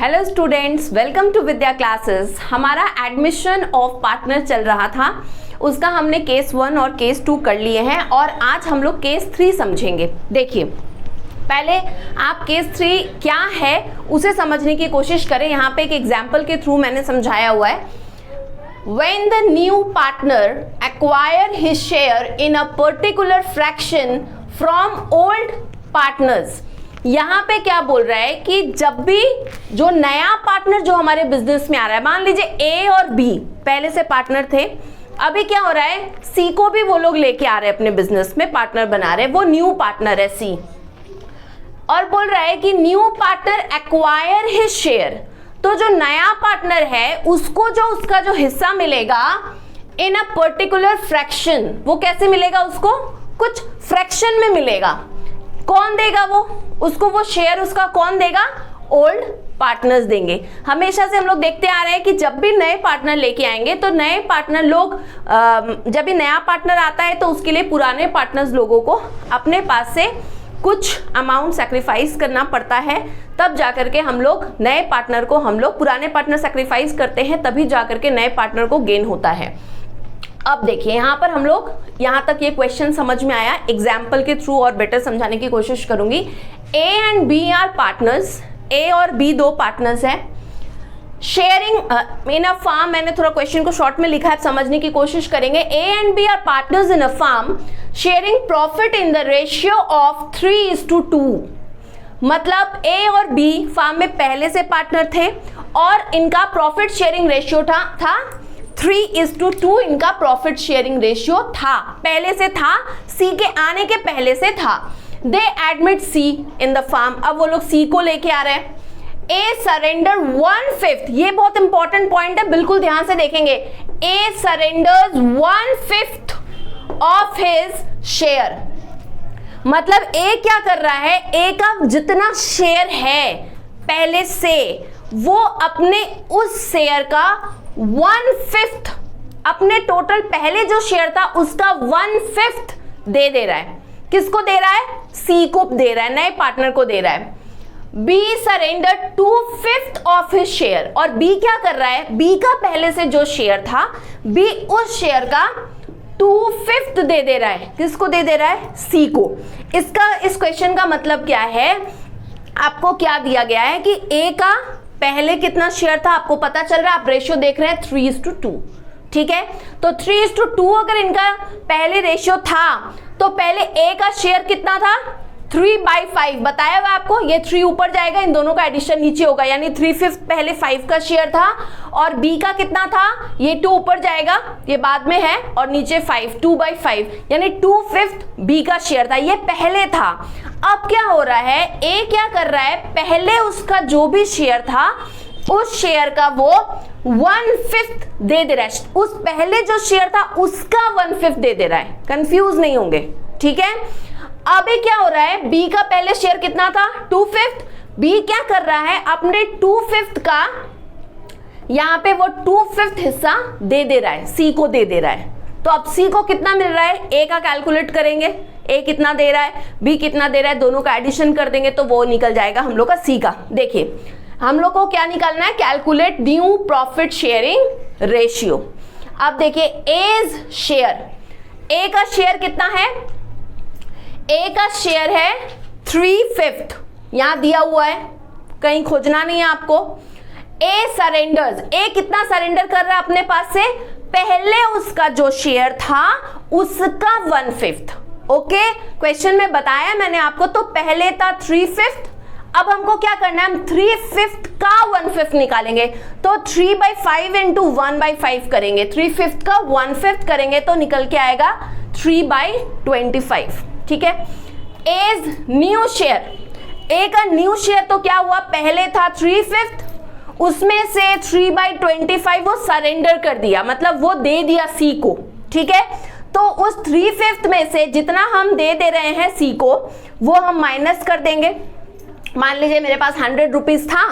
Hello students, welcome to Vidya classes. हमारा admission of partner चल रहा था, उसका हमने केस 1 और केस 2 कर लिए हैं और आज हम लोग केस 3 समझेंगे। देखिए, पहले आप केस 3 क्या है उसे समझने की कोशिश करें। यहाँ पे एक एग्जाम्पल के थ्रू मैंने समझाया हुआ है। When the new partner acquire his share in a particular fraction from old partners, यहाँ पे क्या बोल रहा है कि जब भी जो नया पार्टनर जो हमारे बिजनेस में आ रहा है, मान लीजिए ए और बी पहले से पार्टनर थे, अभी क्या हो रहा है, सी को भी वो लोग लेके आ रहे हैं अपने बिजनेस में, पार्टनर बना रहे हैं, वो न्यू पार्टनर है सी, और बोल रहा है कि new partner acquire his share. तो जो नया पार्टनर है उसको जो उसका जो हिस्सा मिलेगा इन अ पर्टिकुलर फ्रैक्शन, वो कैसे मिलेगा, उसको कुछ फ्रैक्शन में मिलेगा। कौन देगा वो उसको, वो शेयर उसका कौन देगा, ओल्ड पार्टनर्स देंगे। हमेशा से हम लोग देखते आ रहे हैं कि जब भी नए पार्टनर लेके आएंगे तो नए पार्टनर लोग जब भी नया पार्टनर आता है तो उसके लिए पुराने पार्टनर्स लोगों को अपने पास से कुछ अमाउंट सैक्रिफाइस करना पड़ता है, तब जाकर के हम लोग नए पार्टनर को, हम लोग पुराने पार्टनर सैक्रिफाइस करते हैं, तभी जाकर के नए पार्टनर को गेन होता है। अब देखिए, यहाँ पर हम लोग यहाँ तक ये क्वेश्चन समझ में आया, एग्जाम्पल के थ्रू और बेटर समझाने की कोशिश करूंगी। A and B are partners, A और बी दो पार्टनर्स हैं। शेयरिंग इन अ फार्म, मैंने थोड़ा क्वेश्चन को शॉर्ट में लिखा है, समझने की कोशिश करेंगे। A and B are partners in a firm sharing profit in the ratio of 3:2। मतलब ए और बी फार्म में पहले से पार्टनर थे और इनका प्रॉफिट शेयरिंग रेशियो था 3:2। इनका प्रॉफिट शेयरिंग रेशियो था, पहले से था, सी के आने के पहले से था। They admit C in the firm, अब वो लोग सी को लेके आ रहे हैं। ए सरेंडर 1/5, ये बहुत इंपॉर्टेंट पॉइंट है, बिल्कुल ध्यान से देखेंगे। ए सरेंडर्स 1/5 ऑफ हिज शेयर, मतलब ए क्या कर रहा है, ए का जितना शेयर है पहले से, वो अपने उस शेयर का 1/5, अपने टोटल पहले जो शेयर था उसका 1/5 दे रहा है। किसको दे रहा है, सी को दे रहा है, नए पार्टनर को दे रहा है। B surrender 2/5 of his share, और बी क्या कर रहा है, बी का पहले से जो शेयर था, बी उस शेयर का 2/5 दे रहा है। किसको दे रहा है, सी को। इस क्वेश्चन का मतलब क्या है, आपको क्या दिया गया है कि ए का पहले कितना शेयर था आपको पता चल रहा है, आप रेशियो देख रहे हैं 3:2, ठीक है। तो 3:2 अगर इनका पहले रेशियो था तो पहले ए का शेयर कितना था, 3/5 बताया हुआ आपको, ये 3 ऊपर जाएगा, इन दोनों का एडिशन नीचे होगा, यानी 3/5 पहले 5 का शेयर था, और बी का कितना था, ये 2 ऊपर जाएगा, ये बाद में है, और नीचे 5, 2/5, यानी 2/5 बी का शेयर था, ये पहले था। अब क्या हो रहा है, ए क्या कर रहा है, पहले उसका जो भी शेयर था उस शेयर का वो 1/5 दे रहा है, उस पहले जो शेयर था उसका 1/5 दे रहा है। कंफ्यूज नहीं होंगे, ठीक है। अभी क्या हो रहा है, बी का पहले शेयर कितना था, 2/5, बी क्या कर रहा है, अपने 2/5 का यहां पे वो 2/5 हिस्सा दे रहा है, सी को दे रहा है। तो अब सी को कितना मिल रहा है, ए का कैलकुलेट करेंगे, ए कितना दे रहा है, बी कितना दे रहा है, दोनों का एडिशन कर देंगे तो वो निकल जाएगा हम लोग का सी का। देखिए, हम लोग को क्या निकालना है, calculate new profit sharing ratio. अब देखिए, एज शेयर, ए का शेयर कितना है, ए का शेयर है 3/5, यहां दिया हुआ है, कहीं खोजना नहीं है आपको। ए सरेंडर्स, ए कितना सरेंडर कर रहा है अपने पास से, पहले उसका जो शेयर था उसका 1/5। ओके, क्वेश्चन में बताया मैंने आपको, तो पहले था 3/5, अब हमको क्या करना है, हम 3/5 का 1/5 निकालेंगे, तो 3/5 इंटू 1/5 करेंगे, 3/5 का 1/5 करेंगे तो निकल के आएगा 3/25, ठीक है। एज न्यू शेयर, ए का न्यू शेयर तो क्या हुआ, पहले था 3/5, उसमें से 3/25 वो सरेंडर कर दिया, मतलब वो दे दिया सी को, ठीक है। तो उस 3/5 में से जितना हम दे रहे हैं सी को, वो हम माइनस कर देंगे। मान लीजिए मेरे पास 100 रुपीज था,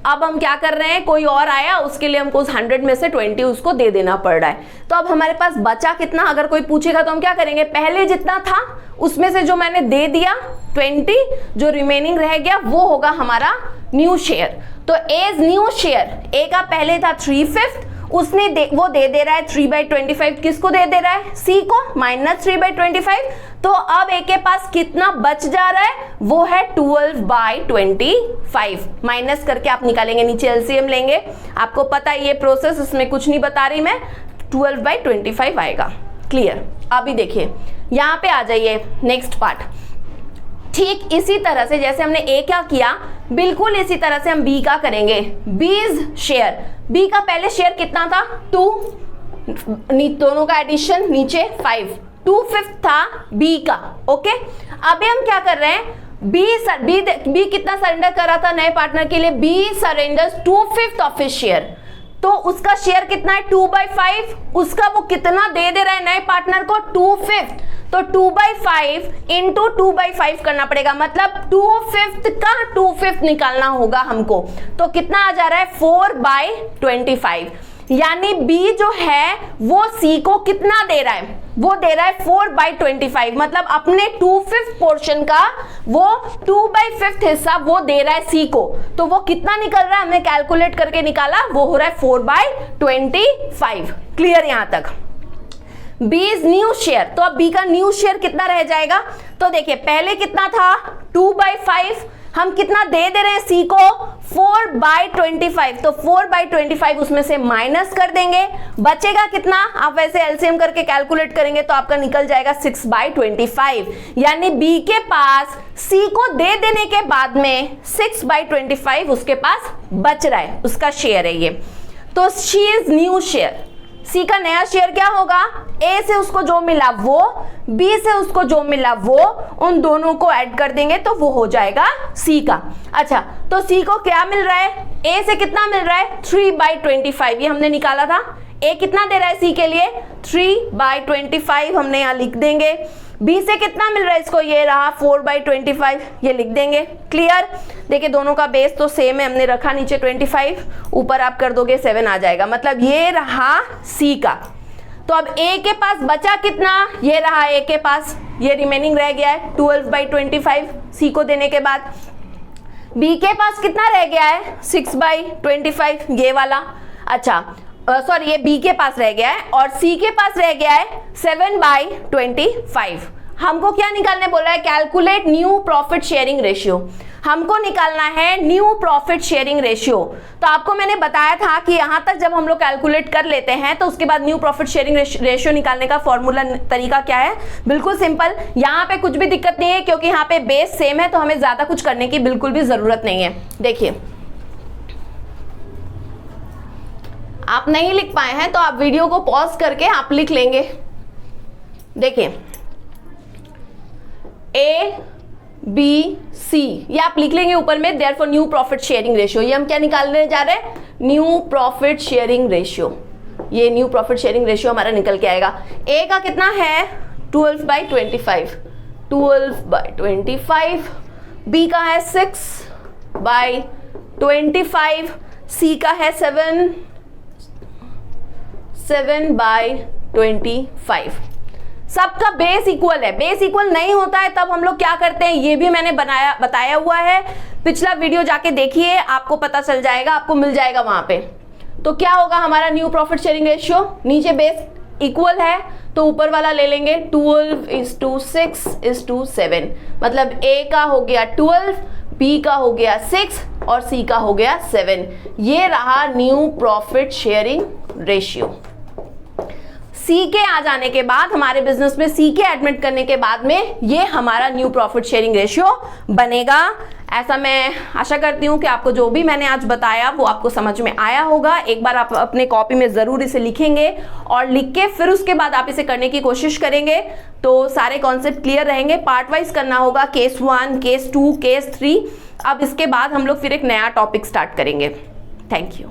अब हम क्या कर रहे हैं, कोई और आया, उसके लिए हमको उस 100 में से 20 उसको दे देना पड़ रहा है। तो अब हमारे पास बचा कितना, अगर कोई पूछेगा तो हम क्या करेंगे, पहले जितना था उसमें से जो मैंने दे दिया 20, जो रिमेनिंग रह गया वो होगा हमारा न्यू शेयर। तो एज न्यू शेयर, ए का पहले था 3/5, उसने वो दे रहा है 3/25, किसको दे रहा है, सी को, -3/25। तो अब ए के पास कितना बच जा रहा है, वो है 12/25, माइनस करके आप निकालेंगे, नीचे एलसीएम लेंगे, आपको पता है ये प्रोसेस, इसमें कुछ नहीं बता रही मैं, 12/25 आएगा। क्लियर। अभी देखिए यहां पे आ जाइए नेक्स्ट पार्ट। ठीक इसी तरह से जैसे हमने ए क्या किया, बिल्कुल इसी तरह से हम बी का करेंगे। बीज शेयर, बी का पहले शेयर कितना था, 2, दोनों का एडिशन नीचे 5, 2/5 था बी का। ओके, अभी हम क्या कर रहे हैं, बी कितना सरेंडर कर रहा था नए पार्टनर के लिए, B surrenders 2/5 of his share, तो उसका शेयर कितना है 2/5, उसका वो कितना दे रहा है नए पार्टनर को, 2/5, तो 2/5 इंटू 2/5 करना पड़ेगा, मतलब 2/5 का 2/5 निकालना होगा हमको, तो कितना आ जा रहा है 4/25, यानी बी जो है वो सी को कितना दे रहा है, वो दे रहा है 4/25, मतलब अपने 2/5 पोर्शन का वो 2/5 हिस्सा वो दे रहा है सी को, तो वो कितना निकल रहा है, हमने कैलकुलेट करके निकाला, वो हो रहा है 4/25। क्लियर यहां तक। बी इज न्यू शेयर, तो अब बी का न्यू शेयर कितना रह जाएगा, तो देखिए पहले कितना था 2/5, हम कितना दे रहे हैं सी को 4/25, तो 4/25 उसमें से माइनस कर देंगे, बचेगा कितना, आप वैसे एलसीएम करके कैलकुलेट करेंगे तो आपका निकल जाएगा 6/25, यानी बी के पास सी को दे देने के बाद में 6/25 उसके पास बच रहा है, उसका शेयर है ये, तो शी इज न्यू शेयर। सी का नया शेयर क्या होगा, ए से उसको जो मिला वो, बी से उसको जो मिला वो, उन दोनों को ऐड कर देंगे तो वो हो जाएगा सी का। अच्छा, तो सी को क्या मिल रहा है, ए से कितना मिल रहा है 3/25, ये हमने निकाला था, ए कितना दे रहा है सी के लिए 3/25, हमने यहाँ लिख देंगे। बी से कितना मिल रहा है इसको, ये रहा 4/25, ये लिख देंगे। क्लियर। देखिए दोनों का बेस तो सेम है, हमने रखा नीचे 25, ऊपर आप कर दोगे 7 आ जाएगा, मतलब ये रहा सी का। तो अब ए के पास बचा कितना, ये रहा ए के पास, ये रिमेनिंग रह गया है 12/25 सी को देने के बाद। बी के पास कितना रह गया है 6/25, ये वाला। अच्छा सॉरी, ये बी के पास रह गया है, और सी के पास रह गया है 7/25। हमको क्या निकालने बोला है, calculate new profit sharing ratio, हमको निकालना है न्यू प्रॉफिट शेयरिंग रेशियो। तो आपको मैंने बताया था कि यहां तक जब हम लोग कैलकुलेट कर लेते हैं तो उसके बाद न्यू प्रॉफिट शेयरिंग रेशियो निकालने का फॉर्मूला तरीका क्या है, बिल्कुल सिंपल। यहाँ पे कुछ भी दिक्कत नहीं है क्योंकि यहाँ पे बेस सेम है, तो हमें ज्यादा कुछ करने की बिल्कुल भी जरूरत नहीं है। देखिए आप नहीं लिख पाए हैं तो आप वीडियो को पॉज करके आप लिख लेंगे। देखिए ए बी सी, ये आप लिख लेंगे ऊपर में, therefore new profit sharing ratio, ये हम क्या निकालने जा रहे हैं, न्यू प्रॉफिट शेयरिंग रेशियो। ये न्यू प्रॉफिट शेयरिंग रेशियो हमारा निकल के आएगा। ए का कितना है 12/25, 12/25, बी का है 6/25, सी का है 7/25। सबका बेस इक्वल है, बेस इक्वल नहीं होता है तब हम लोग क्या करते हैं, ये भी मैंने बताया हुआ है, पिछला वीडियो जाके देखिए, आपको पता चल जाएगा, आपको मिल जाएगा वहां पे। तो क्या होगा हमारा न्यू प्रॉफिट शेयरिंग रेशियो, नीचे बेस इक्वल है तो ऊपर वाला ले लेंगे 12:6:7, मतलब ए का हो गया 12, बी का हो गया 6 और सी का हो गया 7। ये रहा न्यू प्रॉफिट शेयरिंग रेशियो। सी के आ जाने के बाद, हमारे बिजनेस में सी के एडमिट करने के बाद में ये हमारा न्यू प्रॉफिट शेयरिंग रेशियो बनेगा। ऐसा मैं आशा करती हूँ कि आपको जो भी मैंने आज बताया वो आपको समझ में आया होगा। एक बार आप अपने कॉपी में जरूर इसे लिखेंगे और लिख के फिर उसके बाद आप इसे करने की कोशिश करेंगे तो सारे कॉन्सेप्ट क्लियर रहेंगे। पार्ट वाइज करना होगा, केस 1, केस 2, केस 3। अब इसके बाद हम लोग फिर एक नया टॉपिक स्टार्ट करेंगे। Thank you.